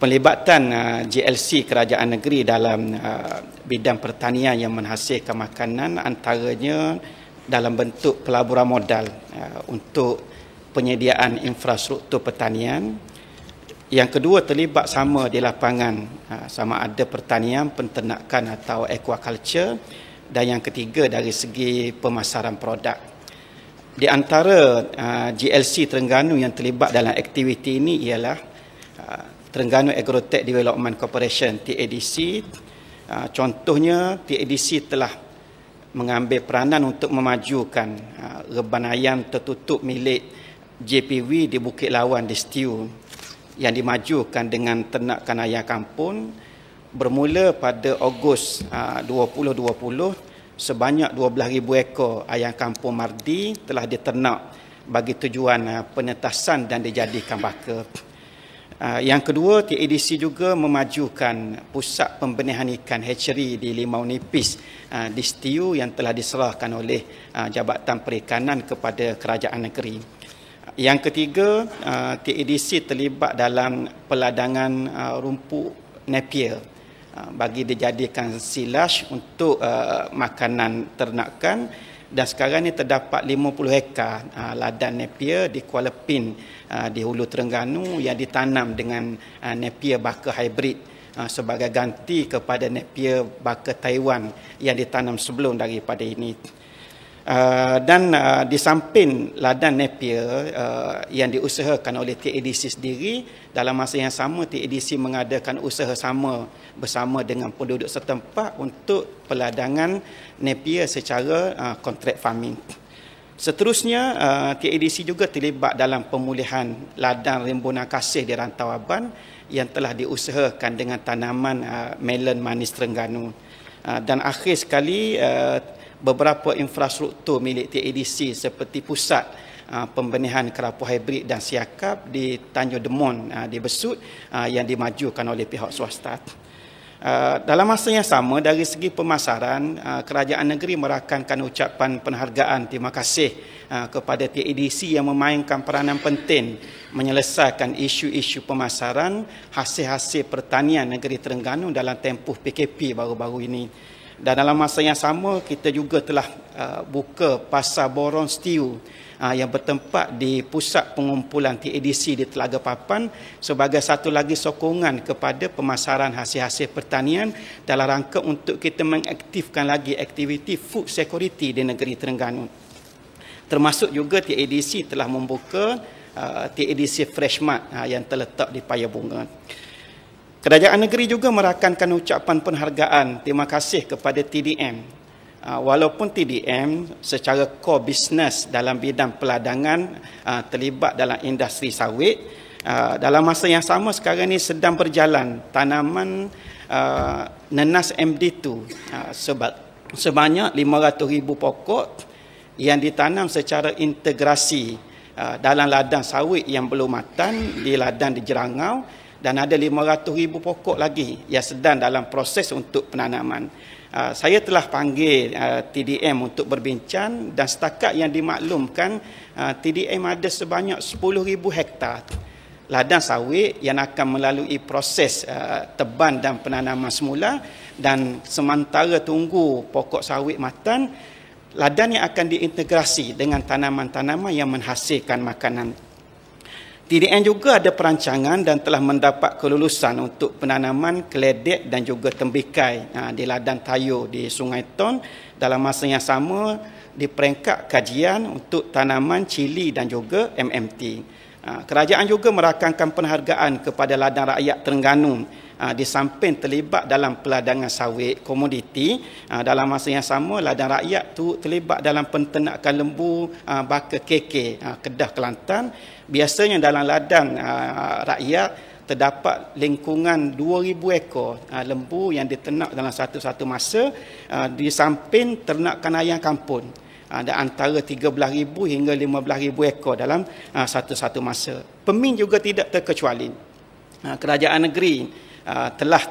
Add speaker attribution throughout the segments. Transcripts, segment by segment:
Speaker 1: Pelibatan GLC kerajaan negeri dalam bidang pertanian yang menghasilkan makanan antaranya dalam bentuk pelaburan modal untuk penyediaan infrastruktur pertanian. Yang kedua, terlibat sama di lapangan, sama ada pertanian, penternakan atau aquaculture. Dan yang ketiga, dari segi pemasaran produk. Di antara GLC Terengganu yang terlibat dalam aktiviti ini ialah Terengganu Agrotech Development Corporation, TADC. Contohnya, TADC telah mengambil peranan untuk memajukan reban ayam tertutup milik JPV di Bukit Lawan di Setiu yang dimajukan dengan ternakan ayam kampung. Bermula pada Ogos 2020, sebanyak 12,000 ekor ayam kampung Mardi telah diternak bagi tujuan penetasan dan dijadikan baka. Yang kedua, TADC juga memajukan pusat pembenihan ikan hatchery di Limau Nipis di Setiu yang telah diserahkan oleh Jabatan Perikanan kepada kerajaan negeri. Yang ketiga, TADC terlibat dalam peladangan rumput Napier bagi dijadikan silage untuk makanan ternakan. Dan sekarang ini terdapat 50 hektar ladang Napier di Kuala Pin di Hulu Terengganu yang ditanam dengan Napier baka hybrid sebagai ganti kepada Napier baka Taiwan yang ditanam sebelum daripada ini. Dan di samping ladang Napier yang diusahakan oleh TADC sendiri, dalam masa yang sama TADC mengadakan usaha sama bersama dengan penduduk setempat untuk peladangan Napier secara kontrak farming. Seterusnya, TADC juga terlibat dalam pemulihan ladang Rembulan Kasih di Rantau Aban yang telah diusahakan dengan tanaman melon manis Terengganu. Dan akhir sekali, beberapa infrastruktur milik TADC seperti pusat pembenihan kerapu hybrid dan siakap di Tanjung Demon di Besut yang dimajukan oleh pihak swasta. Dalam masa yang sama, dari segi pemasaran, kerajaan negeri merakamkan ucapan penghargaan terima kasih kepada TADC yang memainkan peranan penting menyelesaikan isu-isu pemasaran hasil-hasil pertanian negeri Terengganu dalam tempoh PKP baru-baru ini. Dan dalam masa yang sama, kita juga telah buka Pasar Borong Setiu yang bertempat di pusat pengumpulan TADC di Telaga Papan sebagai satu lagi sokongan kepada pemasaran hasil-hasil pertanian dalam rangka untuk kita mengaktifkan lagi aktiviti food security di negeri Terengganu. Termasuk juga TADC telah membuka TADC Fresh Mart yang terletak di Paya Bunga. Kerajaan negeri juga merakamkan ucapan penghargaan terima kasih kepada TDM. Walaupun TDM secara core business dalam bidang peladangan terlibat dalam industri sawit, dalam masa yang sama sekarang ini sedang berjalan tanaman nenas MD2 sebanyak 500,000 pokok yang ditanam secara integrasi dalam ladang sawit yang belum matang di ladang di Jerangau, dan ada 500,000 pokok lagi yang sedang dalam proses untuk penanaman. Saya telah panggil TDM untuk berbincang dan setakat yang dimaklumkan TDM ada sebanyak 10,000 hektar ladang sawit yang akan melalui proses teban dan penanaman semula, dan sementara tunggu pokok sawit matang, ladang yang akan diintegrasi dengan tanaman-tanaman yang menghasilkan makanan. TDN juga ada perancangan dan telah mendapat kelulusan untuk penanaman keledek dan juga tembikai di ladang Tayo di Sungai Ton. Dalam masa yang sama, di peringkat kajian untuk tanaman cili dan juga MMT. Kerajaan juga merakamkan penghargaan kepada ladang rakyat Terengganu di samping terlibat dalam peladangan sawit komoditi. Dalam masa yang sama, ladang rakyat tu terlibat dalam penternakan lembu baka KK Kedah Kelantan. Biasanya dalam ladang rakyat terdapat lingkungan 2,000 ekor lembu yang diternak dalam satu-satu masa, di samping ternakan ayam kampung. Ada antara 13,000 hingga 15,000 ekor dalam satu-satu masa. Pemin juga tidak terkecuali. Kerajaan negeri telah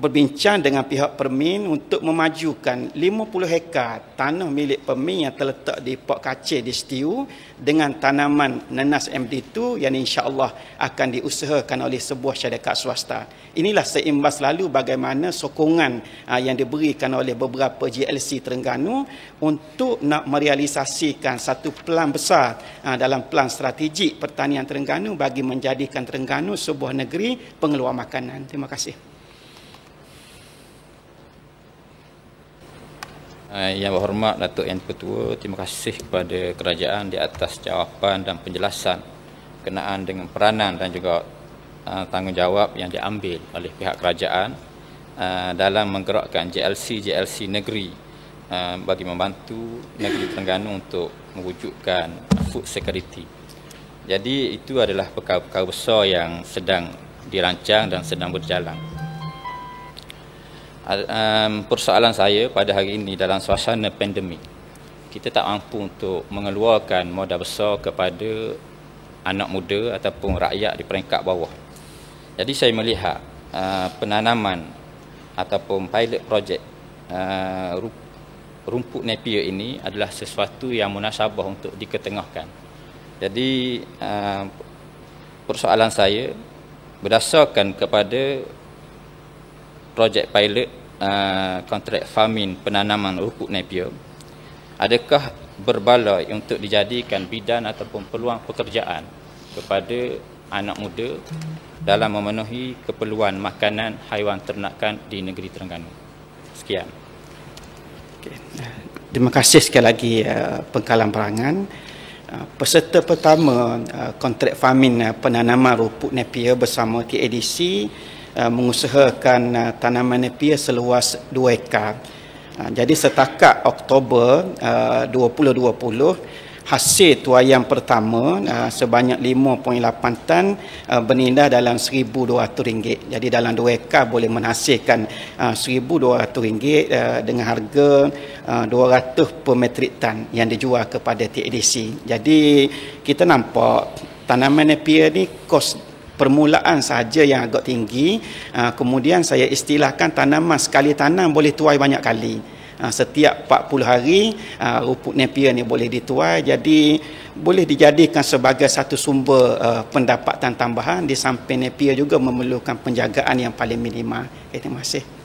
Speaker 1: berbincang dengan pihak Permin untuk memajukan 50 hektar tanah milik Permin yang terletak di Port Kacir di Setiu dengan tanaman nenas MD2 yang insya-Allah akan diusahakan oleh sebuah syarikat swasta. Inilah seimbas lalu bagaimana sokongan yang diberikan oleh beberapa GLC Terengganu untuk nak merealisasikan satu pelan besar dalam pelan strategik pertanian Terengganu bagi menjadikan Terengganu sebuah negeri pengeluar makanan. Terima kasih.
Speaker 2: Yang berhormat Datuk Yang Ketua, terima kasih kepada kerajaan di atas jawapan dan penjelasan berkenaan dengan peranan dan juga tanggungjawab yang diambil oleh pihak kerajaan dalam menggerakkan GLC negeri bagi membantu negeri Terengganu untuk mewujudkan food security. Jadi itu adalah perkara-perkara besar yang sedang dirancang dan sedang berjalan. Persoalan saya pada hari ini dalam suasana pandemik, kita tak mampu untuk mengeluarkan modal besar kepada anak muda ataupun rakyat di peringkat bawah. Jadi saya melihat penanaman ataupun pilot project rumput Napier ini adalah sesuatu yang munasabah untuk diketengahkan. Jadi persoalan saya berdasarkan kepada projek pilot kontrak farming penanaman rumput Napier, adakah berbaloi untuk dijadikan bidan ataupun peluang pekerjaan kepada anak muda dalam memenuhi keperluan makanan haiwan ternakan di negeri Terengganu? Sekian.
Speaker 1: Okay. Terima kasih sekali lagi pengkalan perangan. Peserta pertama kontrak farming penanaman rumput Napier bersama KADC mengusahakan tanaman Napier seluas 2 ekar. Jadi setakat Oktober 2020, hasil tuaian pertama sebanyak 5.8 tan bernilai dalam RM1,200. Jadi dalam 2 ekar boleh menghasilkan RM1,200 dengan harga 200 per metrik tan yang dijual kepada TADC. Jadi kita nampak tanaman Napier ni kos permulaan sahaja yang agak tinggi, kemudian saya istilahkan tanaman sekali tanam boleh tuai banyak kali. Setiap 40 hari rumput Napier ni boleh dituai, jadi boleh dijadikan sebagai satu sumber pendapatan tambahan. Di samping Napier juga memerlukan penjagaan yang paling minimal. Terima kasih.